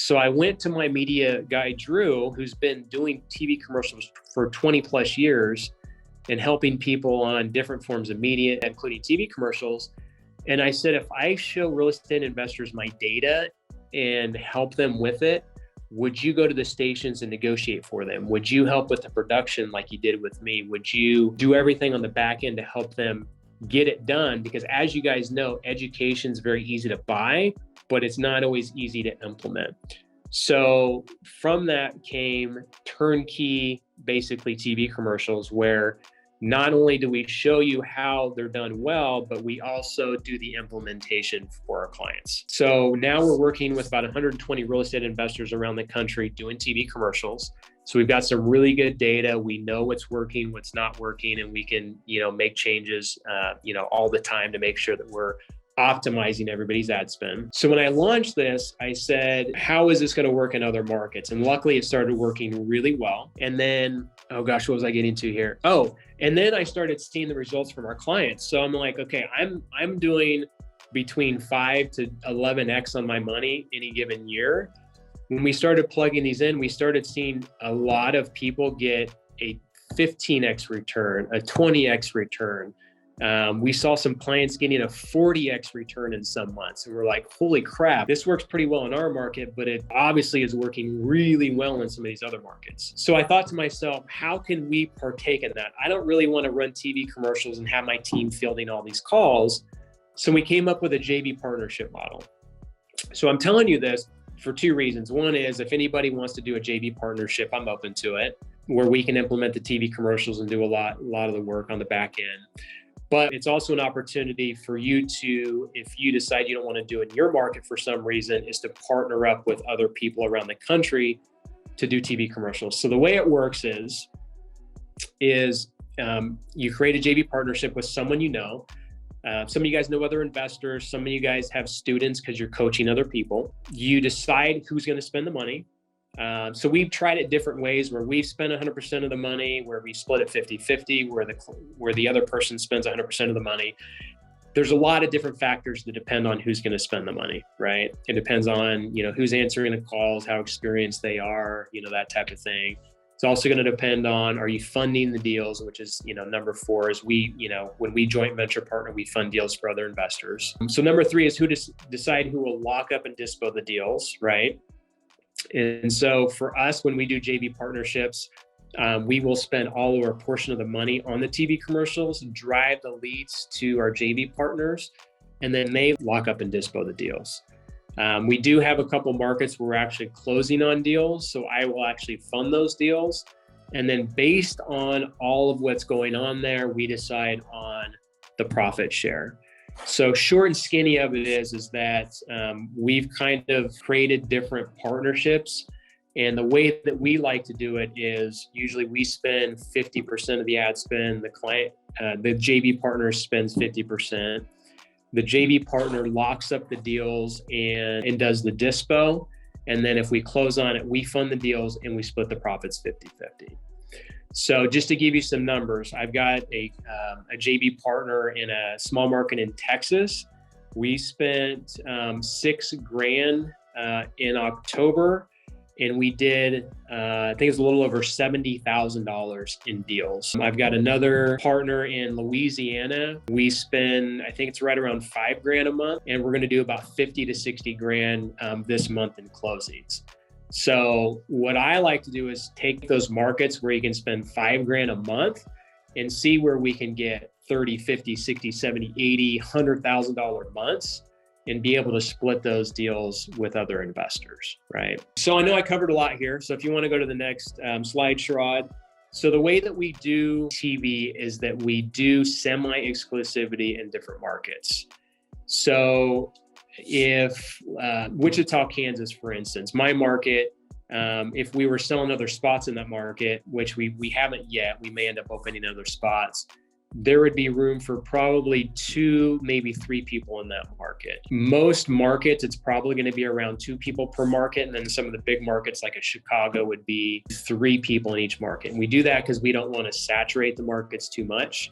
So I went to my media guy, Drew, who's been doing TV commercials for 20 plus years and helping people on different forms of media, including TV commercials. And I said, if I show real estate investors my data and help them with it, would you go to the stations and negotiate for them? Would you help with the production like you did with me? Would you do everything on the back end to help them get it done? Because as you guys know, education is very easy to buy, but it's not always easy to implement. So from that came turnkey, basically TV commercials, where not only do we show you how they're done well, but we also do the implementation for our clients. So now we're working with about 120 real estate investors around the country doing TV commercials. So we've got some really good data. We know what's working, what's not working, and we can, make changes, all the time to make sure that we're optimizing everybody's ad spend. So when I launched this, I said, how is this going to work in other markets? And luckily it started working really well. And then, oh gosh, what was I getting to here? And then I started seeing the results from our clients. So I'm like, okay, I'm doing between 5 to 11x on my money any given year. When we started plugging these in, we started seeing a lot of people get a 15x return, a 20x return. We saw some clients getting a 40x return in some months. And we're like, holy crap, this works pretty well in our market, but it obviously is working really well in some of these other markets. So I thought to myself, how can we partake in that? I don't really want to run TV commercials and have my team fielding all these calls. So we came up with a JV partnership model. So I'm telling you this for two reasons. One is if anybody wants to do a JV partnership, I'm open to it, where we can implement the TV commercials and do a lot of the work on the back end. But it's also an opportunity for you to, if you decide you don't want to do it in your market for some reason, is to partner up with other people around the country to do TV commercials. So the way it works is you create a JV partnership with someone you know. Some of you guys know other investors. Some of you guys have students because you're coaching other people. You decide who's going to spend the money. So we've tried it different ways where we've spent 100% of the money, where we split it 50-50, where the other person spends 100% of the money. There's a lot of different factors that depend on who's going to spend the money, right? It depends on, who's answering the calls, how experienced they are, that type of thing. It's also going to depend on, are you funding the deals, which is, number 4 is when we joint venture partner, we fund deals for other investors. So number 3 is who decide who will lock up and dispo the deals, right? And so for us, when we do JV partnerships, we will spend all of our portion of the money on the TV commercials, drive the leads to our JV partners, and then they lock up and dispo the deals. We do have a couple markets where we're actually closing on deals. So I will actually fund those deals. And then based on all of what's going on there, we decide on the profit share. So short and skinny of it is that we've kind of created different partnerships. And the way that we like to do it is usually we spend 50% of the ad spend, the JV partner spends 50%. The JV partner locks up the deals and does the dispo. And then if we close on it, we fund the deals and we split the profits 50-50. So just to give you some numbers, I've got a JV partner in a small market in Texas. We spent $6,000 in October, and we did, I think it's a little over $70,000 in deals. I've got another partner in Louisiana. We spend, I think it's right around $5,000 a month, and we're going to do about $50,000 to $60,000 this month in closings. So what I like to do is take those markets where you can spend $5,000 a month and see where we can get 30, 50, 60, 70, 80, $100,000 months and be able to split those deals with other investors, right? So I know I covered a lot here. So if you want to go to the next slide, Sherrod. So the way that we do TV is that we do semi-exclusivity in different markets. So if Wichita, Kansas, for instance, my market, if we were selling other spots in that market, which we haven't yet, we may end up opening other spots, there would be room for probably 2, maybe 3 people in that market. Most markets, it's probably going to be around 2 people per market. And then some of the big markets like a Chicago would be 3 people in each market. And we do that because we don't want to saturate the markets too much.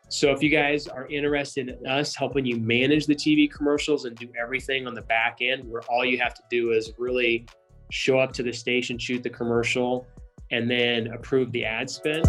So if you guys are interested in us helping you manage the TV commercials and do everything on the back end, where all you have to do is really show up to the station, shoot the commercial, and then approve the ad spend.